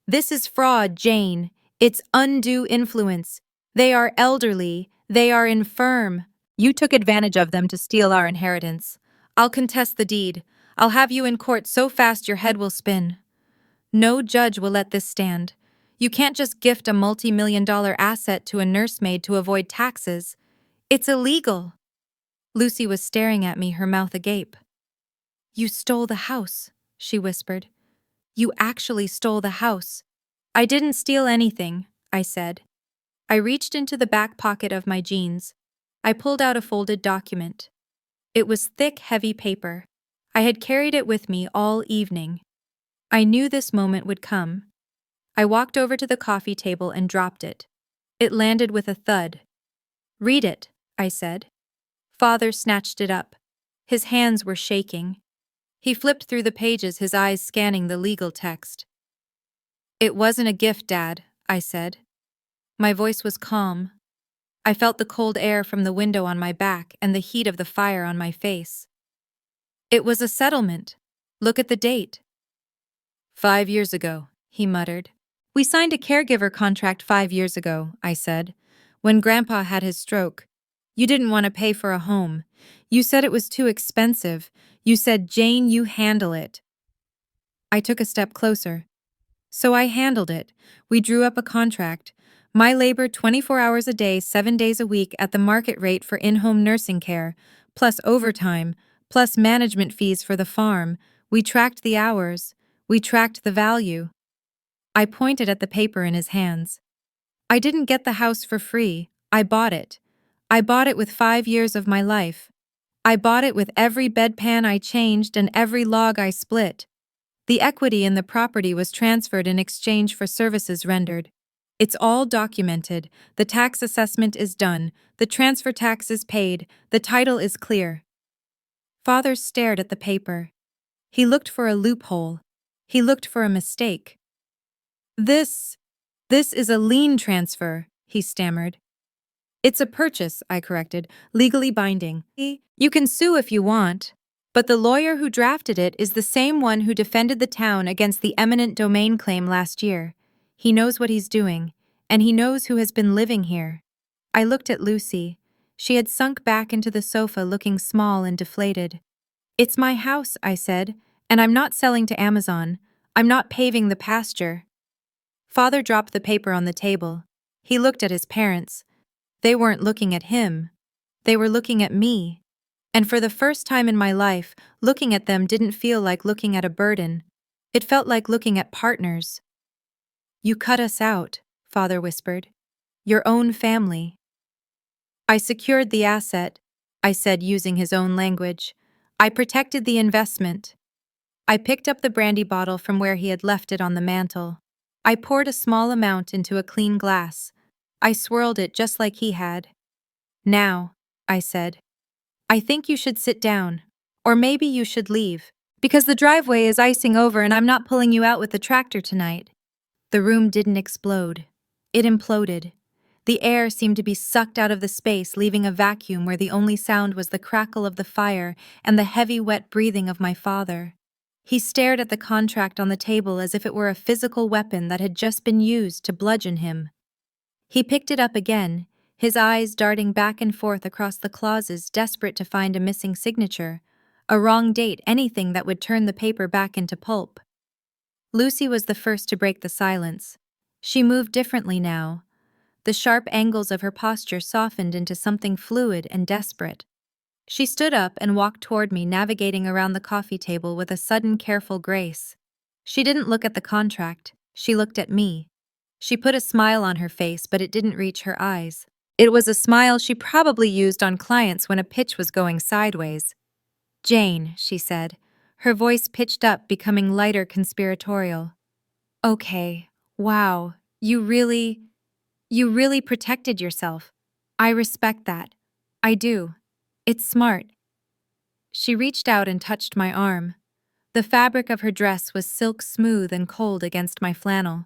This is fraud, Jane. It's undue influence. They are elderly. They are infirm. You took advantage of them to steal our inheritance. I'll contest the deed. I'll have you in court so fast your head will spin. No judge will let this stand. You can't just gift a multi-million-dollar asset to a nursemaid to avoid taxes. It's illegal. Lucy was staring at me, her mouth agape. You stole the house, she whispered. You actually stole the house. I didn't steal anything, I said. I reached into the back pocket of my jeans. I pulled out a folded document. It was thick, heavy paper. I had carried it with me all evening. I knew this moment would come. I walked over to the coffee table and dropped it. It landed with a thud. Read it, I said. Father snatched it up. His hands were shaking. He flipped through the pages, his eyes scanning the legal text. It wasn't a gift, Dad, I said. My voice was calm. I felt the cold air from the window on my back and the heat of the fire on my face. It was a settlement. Look at the date. 5 years ago, he muttered. We signed a caregiver contract 5 years ago, I said, when Grandpa had his stroke. You didn't want to pay for a home. You said it was too expensive. You said, Jane, you handle it. I took a step closer. So I handled it. We drew up a contract. My labor 24 hours a day, 7 days a week at the market rate for in-home nursing care, plus overtime, plus management fees for the farm. We tracked the hours. We tracked the value. I pointed at the paper in his hands. I didn't get the house for free. I bought it. I bought it with 5 years of my life. I bought it with every bedpan I changed and every log I split. The equity in the property was transferred in exchange for services rendered. It's all documented. The tax assessment is done. The transfer tax is paid. The title is clear. Father stared at the paper. He looked for a loophole. He looked for a mistake. This is a lien transfer, he stammered. It's a purchase, I corrected, legally binding. You can sue if you want. But the lawyer who drafted it is the same one who defended the town against the eminent domain claim last year. He knows what he's doing, and he knows who has been living here. I looked at Lucy. She had sunk back into the sofa looking small and deflated. It's my house, I said, and I'm not selling to Amazon. I'm not paving the pasture. Father dropped the paper on the table. He looked at his parents. They weren't looking at him. They were looking at me. And for the first time in my life, looking at them didn't feel like looking at a burden. It felt like looking at partners. You cut us out, Father whispered. Your own family. I secured the asset, I said using his own language. I protected the investment. I picked up the brandy bottle from where he had left it on the mantel. I poured a small amount into a clean glass. I swirled it just like he had. Now, I said, I think you should sit down, or maybe you should leave, because the driveway is icing over and I'm not pulling you out with the tractor tonight. The room didn't explode. It imploded. The air seemed to be sucked out of the space, leaving a vacuum where the only sound was the crackle of the fire and the heavy, wet breathing of my father. He stared at the contract on the table as if it were a physical weapon that had just been used to bludgeon him. He picked it up again, his eyes darting back and forth across the clauses, desperate to find a missing signature, a wrong date, anything that would turn the paper back into pulp. Lucy was the first to break the silence. She moved differently now. The sharp angles of her posture softened into something fluid and desperate. She stood up and walked toward me, navigating around the coffee table with a sudden careful grace. She didn't look at the contract. She looked at me. She put a smile on her face, but it didn't reach her eyes. It was a smile she probably used on clients when a pitch was going sideways. Jane, she said, her voice pitched up, becoming lighter, conspiratorial. Okay, wow, you really protected yourself. I respect that. I do. It's smart. She reached out and touched my arm. The fabric of her dress was silk smooth and cold against my flannel.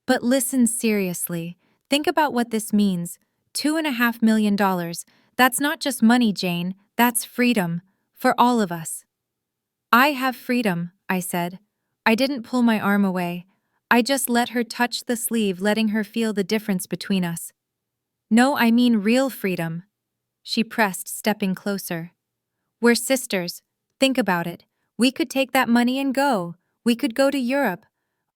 But listen seriously. Think about what this means. $2.5 million. That's not just money, Jane. That's freedom. For all of us. I have freedom, I said. I didn't pull my arm away. I just let her touch the sleeve, letting her feel the difference between us. No, I mean real freedom. She pressed, stepping closer. We're sisters. Think about it. We could take that money and go. We could go to Europe.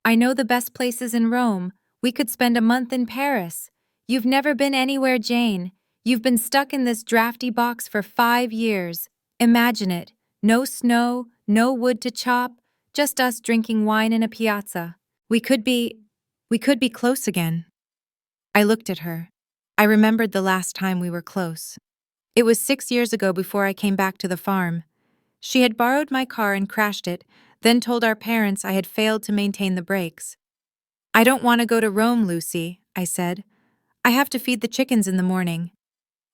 I know the best places in Rome. We could spend a month in Paris. You've never been anywhere, Jane. You've been stuck in this drafty box for 5 years. Imagine it. No snow, no wood to chop, just us drinking wine in a piazza. We could be close again. I looked at her. I remembered the last time we were close. It was 6 years ago before I came back to the farm. She had borrowed my car and crashed it, then told our parents I had failed to maintain the brakes. I don't want to go to Rome, Lucy, I said. I have to feed the chickens in the morning.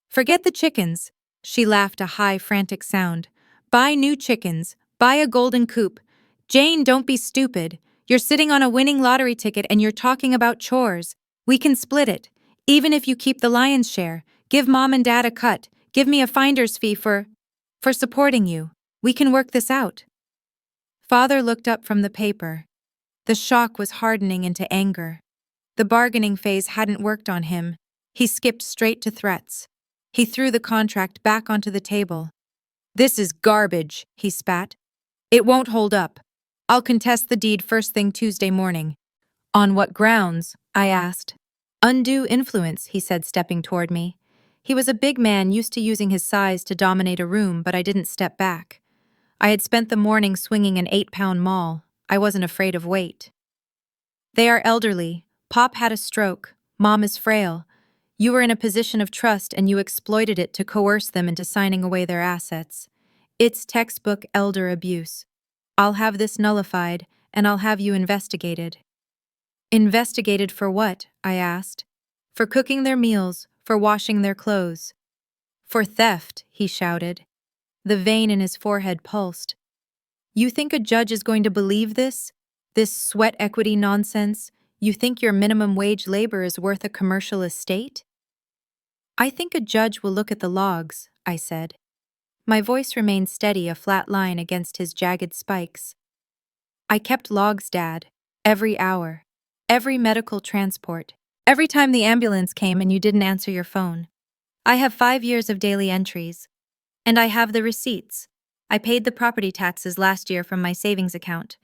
Forget the chickens. She laughed a high, frantic sound. Buy new chickens. Buy a golden coop. Jane, don't be stupid. You're sitting on a winning lottery ticket and you're talking about chores. We can split it. Even if you keep the lion's share, give Mom and Dad a cut. Give me a finder's fee for supporting you. We can work this out. Father looked up from the paper. The shock was hardening into anger. The bargaining phase hadn't worked on him. He skipped straight to threats. He threw the contract back onto the table. This is garbage, he spat. It won't hold up. I'll contest the deed first thing Tuesday morning. On what grounds? I asked. Undue influence, he said, stepping toward me. He was a big man used to using his size to dominate a room, but I didn't step back. I had spent the morning swinging an 8-pound maul. I wasn't afraid of weight. They are elderly. Pop had a stroke. Mom is frail. You were in a position of trust and you exploited it to coerce them into signing away their assets. It's textbook elder abuse. I'll have this nullified, and I'll have you investigated. Investigated for what? I asked. For cooking their meals, for washing their clothes. For theft, he shouted. The vein in his forehead pulsed. You think a judge is going to believe this? This sweat equity nonsense? You think your minimum wage labor is worth a commercial estate? I think a judge will look at the logs, I said. My voice remained steady, a flat line against his jagged spikes. I kept logs, Dad. Every hour. Every medical transport. Every time the ambulance came and you didn't answer your phone. I have 5 years of daily entries. And I have the receipts. I paid the property taxes last year from my savings account.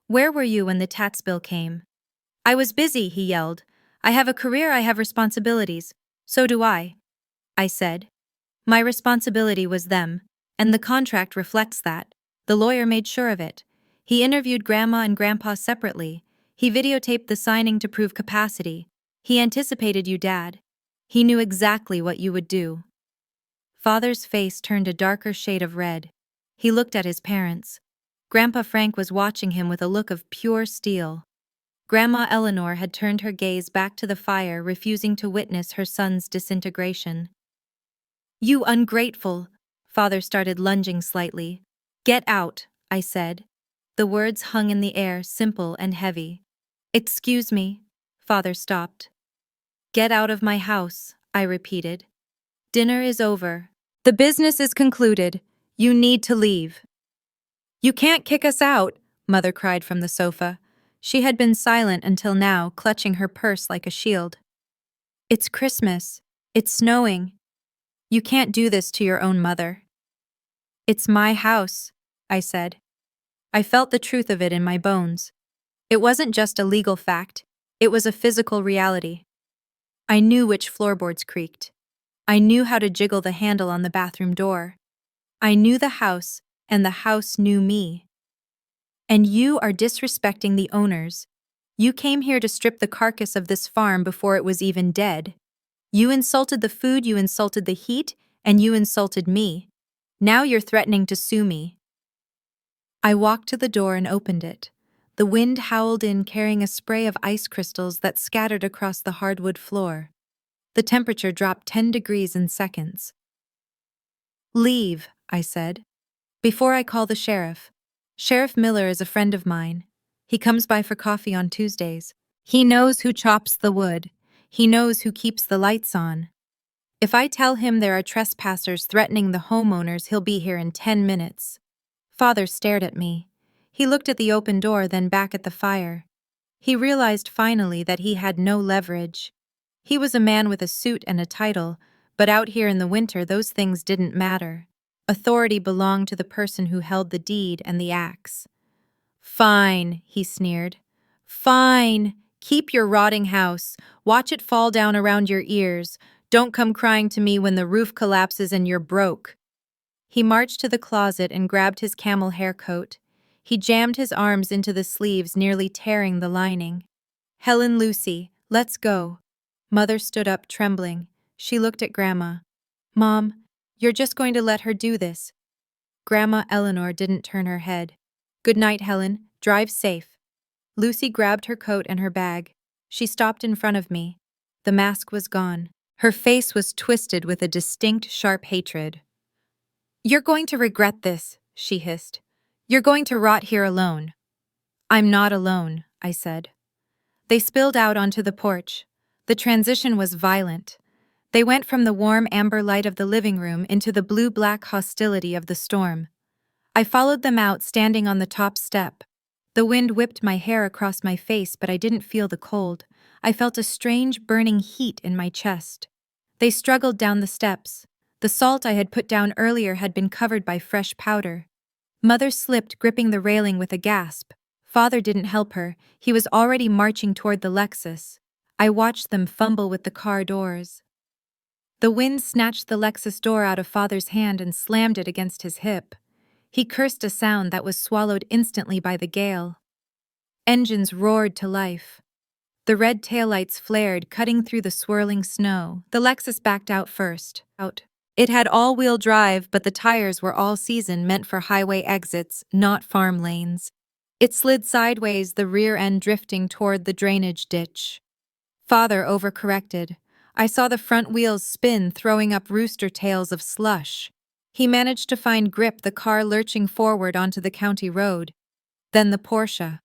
Where were you when the tax bill came? I was busy, he yelled. I have a career, I have responsibilities. So do I said. My responsibility was them, and the contract reflects that. The lawyer made sure of it. He interviewed Grandma and Grandpa separately. He videotaped the signing to prove capacity. He anticipated you, Dad. He knew exactly what you would do. Father's face turned a darker shade of red. He looked at his parents. Grandpa Frank was watching him with a look of pure steel. Grandma Eleanor had turned her gaze back to the fire, refusing to witness her son's disintegration. You ungrateful! Father started lunging slightly. Get out, I said. The words hung in the air, simple and heavy. Excuse me. Father stopped. Get out of my house, I repeated. Dinner is over. The business is concluded. You need to leave. You can't kick us out, Mother cried from the sofa. She had been silent until now, clutching her purse like a shield. It's Christmas. It's snowing. You can't do this to your own mother. It's my house, I said. I felt the truth of it in my bones. It wasn't just a legal fact. It was a physical reality. I knew which floorboards creaked. I knew how to jiggle the handle on the bathroom door. I knew the house, and the house knew me. And you are disrespecting the owners. You came here to strip the carcass of this farm before it was even dead. You insulted the food, you insulted the heat, and you insulted me. Now you're threatening to sue me. I walked to the door and opened it. The wind howled in, carrying a spray of ice crystals that scattered across the hardwood floor. The temperature dropped 10 degrees in seconds. Leave, I said. Before I call the sheriff. Sheriff Miller is a friend of mine. He comes by for coffee on Tuesdays. He knows who chops the wood. He knows who keeps the lights on. If I tell him there are trespassers threatening the homeowners, he'll be here in 10 minutes. Father stared at me. He looked at the open door, then back at the fire. He realized finally that he had no leverage. He was a man with a suit and a title, but out here in the winter those things didn't matter. Authority belonged to the person who held the deed and the axe. "Fine," he sneered. "Fine. Keep your rotting house. Watch it fall down around your ears. Don't come crying to me when the roof collapses and you're broke." He marched to the closet and grabbed his camel hair coat. He jammed his arms into the sleeves, nearly tearing the lining. "Helen, Lucy, let's go." Mother stood up, trembling. She looked at Grandma. "Mom, you're just going to let her do this?" Grandma Eleanor didn't turn her head. "Good night, Helen. Drive safe." Lucy grabbed her coat and her bag. She stopped in front of me. The mask was gone. Her face was twisted with a distinct, sharp hatred. "You're going to regret this," she hissed. "You're going to rot here alone." "I'm not alone," I said. They spilled out onto the porch. The transition was violent. They went from the warm amber light of the living room into the blue-black hostility of the storm. I followed them out, standing on the top step. The wind whipped my hair across my face, but I didn't feel the cold. I felt a strange, burning heat in my chest. They struggled down the steps. The salt I had put down earlier had been covered by fresh powder. Mother slipped, gripping the railing with a gasp. Father didn't help her. He was already marching toward the Lexus. I watched them fumble with the car doors. The wind snatched the Lexus door out of Father's hand and slammed it against his hip. He cursed a sound that was swallowed instantly by the gale. Engines roared to life. The red taillights flared, cutting through the swirling snow. The Lexus backed out first. It had all-wheel drive, but the tires were all-season, meant for highway exits, not farm lanes. It slid sideways, the rear end drifting toward the drainage ditch. Father overcorrected. I saw the front wheels spin, throwing up rooster tails of slush. He managed to find grip, the car lurching forward onto the county road. Then the Porsche.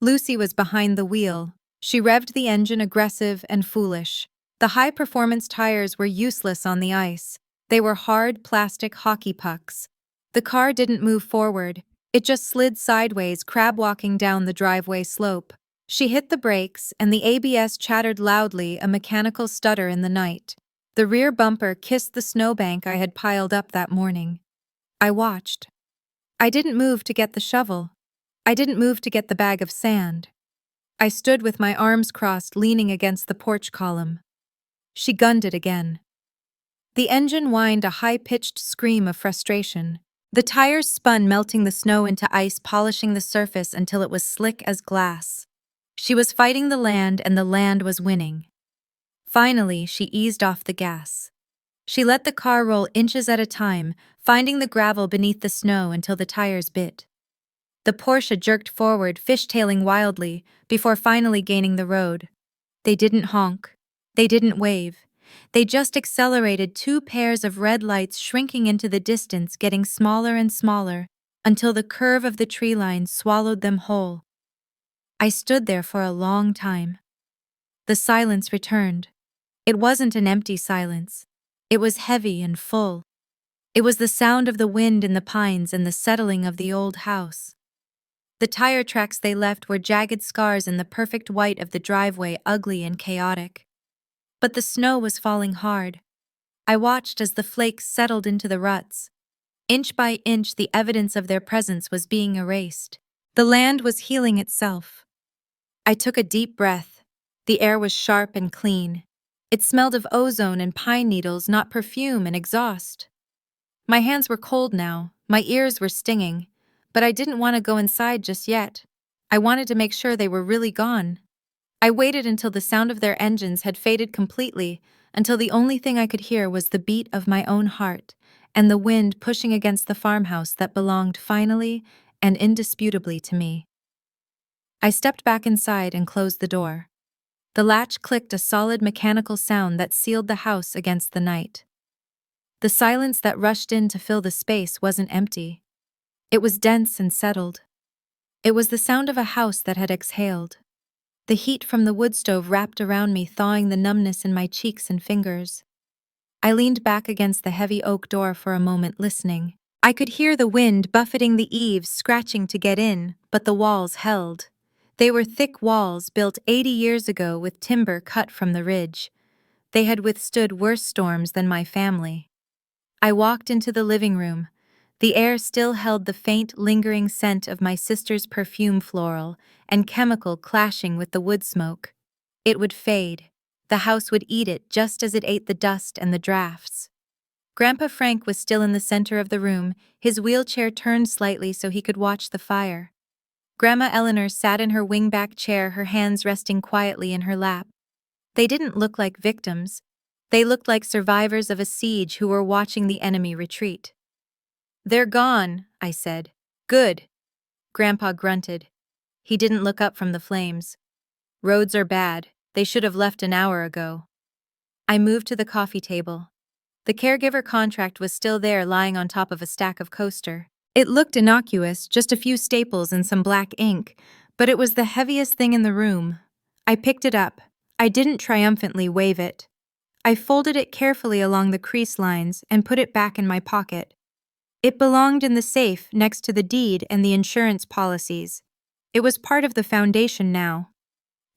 Lucy was behind the wheel. She revved the engine, aggressive and foolish. The high-performance tires were useless on the ice. They were hard plastic hockey pucks. The car didn't move forward. It just slid sideways, crab-walking down the driveway slope. She hit the brakes, and the ABS chattered loudly, a mechanical stutter in the night. The rear bumper kissed the snowbank I had piled up that morning. I watched. I didn't move to get the shovel. I didn't move to get the bag of sand. I stood with my arms crossed, leaning against the porch column. She gunned it again. The engine whined, a high-pitched scream of frustration. The tires spun, melting the snow into ice, polishing the surface until it was slick as glass. She was fighting the land, and the land was winning. Finally, she eased off the gas. She let the car roll inches at a time, finding the gravel beneath the snow until the tires bit. The Porsche jerked forward, fishtailing wildly, before finally gaining the road. They didn't honk. They didn't wave. They just accelerated, two pairs of red lights shrinking into the distance, getting smaller and smaller, until the curve of the tree line swallowed them whole. I stood there for a long time. The silence returned. It wasn't an empty silence. It was heavy and full. It was the sound of the wind in the pines and the settling of the old house. The tire tracks they left were jagged scars in the perfect white of the driveway, ugly and chaotic. But the snow was falling hard. I watched as the flakes settled into the ruts. Inch by inch, the evidence of their presence was being erased. The land was healing itself. I took a deep breath. The air was sharp and clean. It smelled of ozone and pine needles, not perfume and exhaust. My hands were cold now, my ears were stinging, but I didn't want to go inside just yet. I wanted to make sure they were really gone. I waited until the sound of their engines had faded completely, until the only thing I could hear was the beat of my own heart and the wind pushing against the farmhouse that belonged finally and indisputably to me. I stepped back inside and closed the door. The latch clicked, a solid mechanical sound that sealed the house against the night. The silence that rushed in to fill the space wasn't empty. It was dense and settled. It was the sound of a house that had exhaled. The heat from the wood stove wrapped around me, thawing the numbness in my cheeks and fingers. I leaned back against the heavy oak door for a moment, listening. I could hear the wind buffeting the eaves, scratching to get in, but the walls held. They were thick walls built 80 years ago with timber cut from the ridge. They had withstood worse storms than my family. I walked into the living room. The air still held the faint, lingering scent of my sister's perfume, floral and chemical, clashing with the wood smoke. It would fade. The house would eat it just as it ate the dust and the drafts. Grandpa Frank was still in the center of the room, his wheelchair turned slightly so he could watch the fire. Grandma Eleanor sat in her wingback chair, her hands resting quietly in her lap. They didn't look like victims. They looked like survivors of a siege who were watching the enemy retreat. "They're gone," I said. "Good." Grandpa grunted. He didn't look up from the flames. "Roads are bad. They should have left an hour ago." I moved to the coffee table. The caregiver contract was still there, lying on top of a stack of coaster. It looked innocuous, just a few staples and some black ink, but it was the heaviest thing in the room. I picked it up. I didn't triumphantly wave it. I folded it carefully along the crease lines and put it back in my pocket. It belonged in the safe next to the deed and the insurance policies. It was part of the foundation now.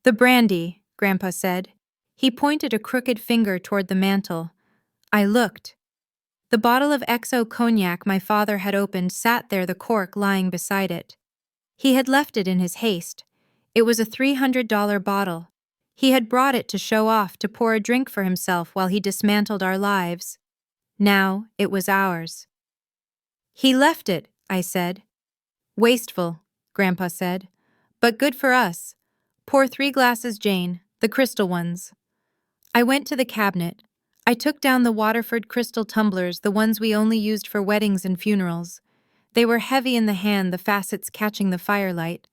"The brandy," Grandpa said. He pointed a crooked finger toward the mantel. I looked. The bottle of XO cognac my father had opened sat there, the cork lying beside it. He had left it in his haste. It was a $300 bottle. He had brought it to show off, to pour a drink for himself while he dismantled our lives. Now it was ours. "He left it," I said. "Wasteful," Grandpa said. "But good for us. Pour 3 glasses, Jane, the crystal ones." I went to the cabinet. I took down the Waterford crystal tumblers, the ones we only used for weddings and funerals. They were heavy in the hand, the facets catching the firelight.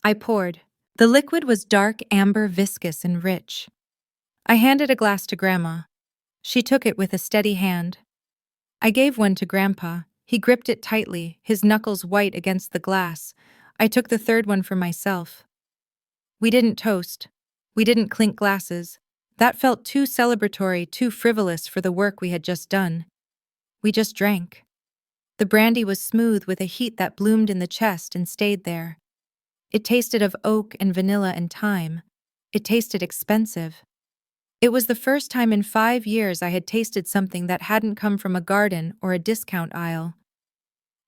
I poured. The liquid was dark amber, viscous and rich. I handed a glass to Grandma. She took it with a steady hand. I gave one to Grandpa. He gripped it tightly, his knuckles white against the glass. I took the third one for myself. We didn't toast. We didn't clink glasses. That felt too celebratory, too frivolous for the work we had just done. We just drank. The brandy was smooth, with a heat that bloomed in the chest and stayed there. It tasted of oak and vanilla and thyme. It tasted expensive. It was the first time in 5 years I had tasted something that hadn't come from a garden or a discount aisle.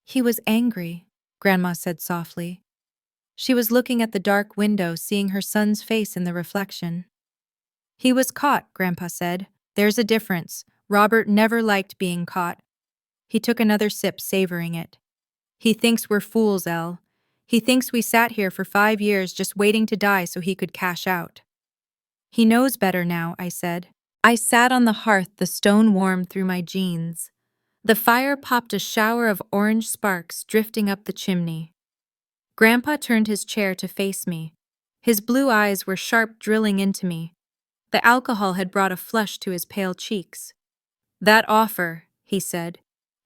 "He was angry," Grandma said softly. She was looking at the dark window, seeing her son's face in the reflection. "He was caught," Grandpa said. "There's a difference. Robert never liked being caught." He took another sip, savoring it. "He thinks we're fools, Elle. He thinks we sat here for 5 years just waiting to die so he could cash out." "He knows better now," I said. I sat on the hearth, the stone warm through my jeans. The fire popped a shower of orange sparks drifting up the chimney. Grandpa turned his chair to face me. His blue eyes were sharp, drilling into me. The alcohol had brought a flush to his pale cheeks. "That offer," he said.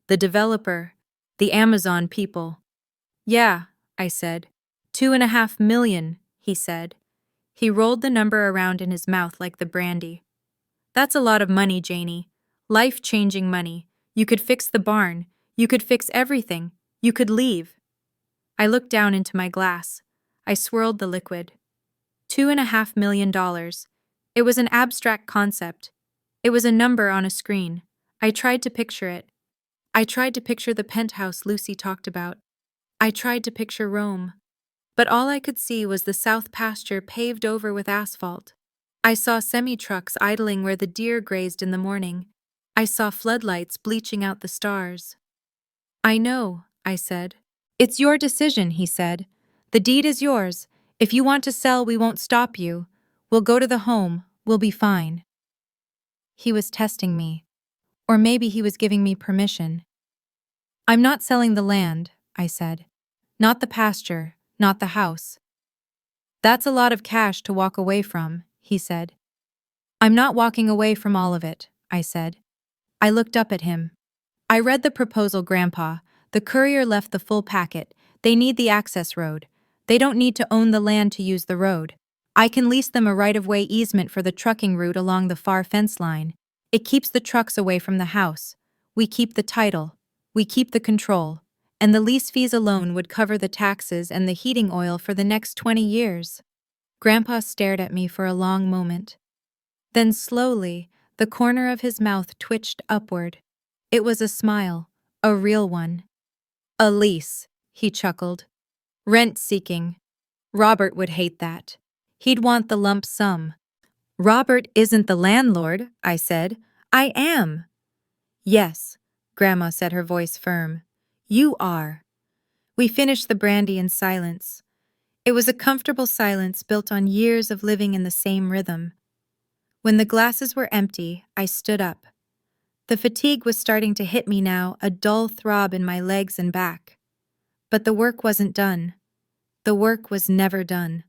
"The developer, the Amazon people." "Yeah," I said. "2.5 million, he said. He rolled the number around in his mouth like the brandy. "That's a lot of money, Janie. Life-changing money. You could fix the barn. You could fix everything. You could leave." I looked down into my glass. I swirled the liquid. $2.5 million. It was an abstract concept. It was a number on a screen. I tried to picture it. I tried to picture the penthouse Lucy talked about. I tried to picture Rome. But all I could see was the south pasture paved over with asphalt. I saw semi-trucks idling where the deer grazed in the morning. I saw floodlights bleaching out the stars. "I know," I said. "It's your decision," he said. "The deed is yours. If you want to sell, we won't stop you. We'll go to the home. We'll be fine." He was testing me. Or maybe he was giving me permission. "I'm not selling the land," I said. "Not the pasture, not the house." "That's a lot of cash to walk away from," he said. "I'm not walking away from all of it," I said. I looked up at him. "I read the proposal, Grandpa. The courier left the full packet. They need the access road. They don't need to own the land to use the road. I can lease them a right-of-way easement for the trucking route along the far fence line. It keeps the trucks away from the house. We keep the title. We keep the control, and the lease fees alone would cover the taxes and the heating oil for the next 20 years. Grandpa stared at me for a long moment. Then slowly, the corner of his mouth twitched upward. It was a smile, a real one. A lease, he chuckled. Rent-seeking. Robert would hate that. He'd want the lump sum. Robert isn't the landlord, I said. I am. Yes, Grandma said, her voice firm. You are. We finished the brandy in silence. It was a comfortable silence built on years of living in the same rhythm. When the glasses were empty, I stood up. The fatigue was starting to hit me now, a dull throb in my legs and back. But the work wasn't done. The work was never done.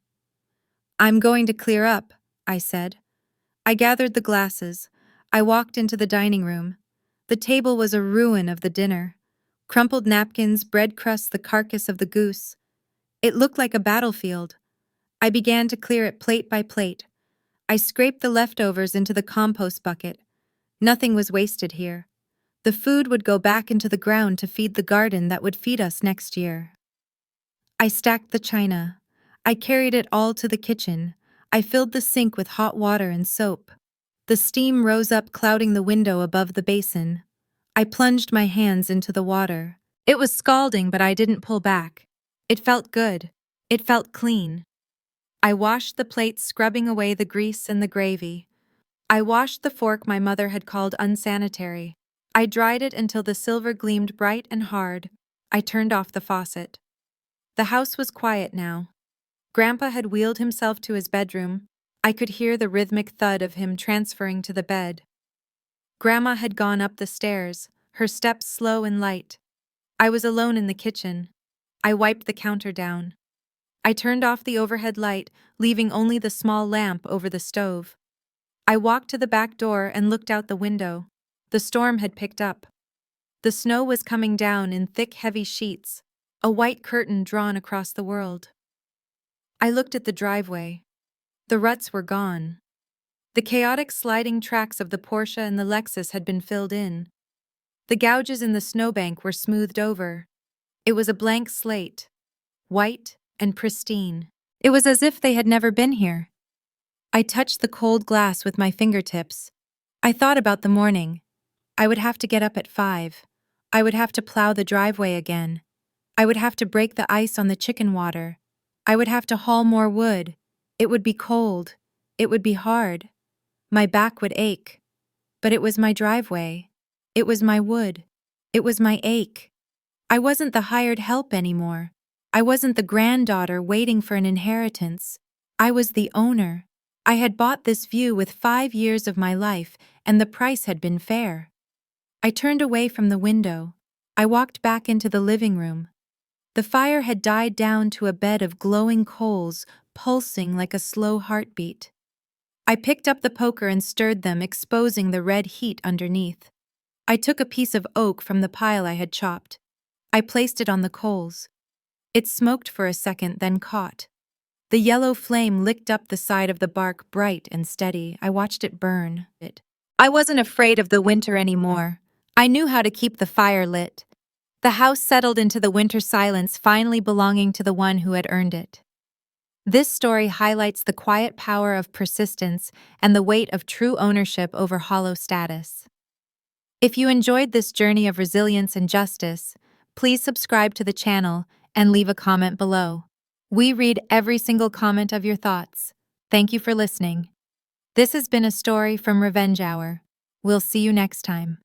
I'm going to clear up, I said. I gathered the glasses. I walked into the dining room. The table was a ruin of the dinner. Crumpled napkins, bread crusts, the carcass of the goose. It looked like a battlefield. I began to clear it plate by plate. I scraped the leftovers into the compost bucket. Nothing was wasted here. The food would go back into the ground to feed the garden that would feed us next year. I stacked the china. I carried it all to the kitchen. I filled the sink with hot water and soap. The steam rose up, clouding the window above the basin. I plunged my hands into the water. It was scalding, but I didn't pull back. It felt good. It felt clean. I washed the plates, scrubbing away the grease and the gravy. I washed the fork my mother had called unsanitary. I dried it until the silver gleamed bright and hard. I turned off the faucet. The house was quiet now. Grandpa had wheeled himself to his bedroom. I could hear the rhythmic thud of him transferring to the bed. Grandma had gone up the stairs, her steps slow and light. I was alone in the kitchen. I wiped the counter down. I turned off the overhead light, leaving only the small lamp over the stove. I walked to the back door and looked out the window. The storm had picked up. The snow was coming down in thick, heavy sheets, a white curtain drawn across the world. I looked at the driveway. The ruts were gone. The chaotic sliding tracks of the Porsche and the Lexus had been filled in. The gouges in the snowbank were smoothed over. It was a blank slate, white and pristine. It was as if they had never been here. I touched the cold glass with my fingertips. I thought about the morning. I would have to get up at 5. I would have to plow the driveway again. I would have to break the ice on the chicken water. I would have to haul more wood. It would be cold. It would be hard. My back would ache. But it was my driveway. It was my wood. It was my ache. I wasn't the hired help anymore. I wasn't the granddaughter waiting for an inheritance. I was the owner. I had bought this view with 5 years of my life, and the price had been fair. I turned away from the window. I walked back into the living room. The fire had died down to a bed of glowing coals, pulsing like a slow heartbeat. I picked up the poker and stirred them, exposing the red heat underneath. I took a piece of oak from the pile I had chopped. I placed it on the coals. It smoked for a second, then caught. The yellow flame licked up the side of the bark, bright and steady. I watched it burn. I wasn't afraid of the winter anymore. I knew how to keep the fire lit. The house settled into the winter silence, finally belonging to the one who had earned it. This story highlights the quiet power of persistence and the weight of true ownership over hollow status. If you enjoyed this journey of resilience and justice, please subscribe to the channel and leave a comment below. We read every single comment of your thoughts. Thank you for listening. This has been a story from Revenge Hour. We'll see you next time.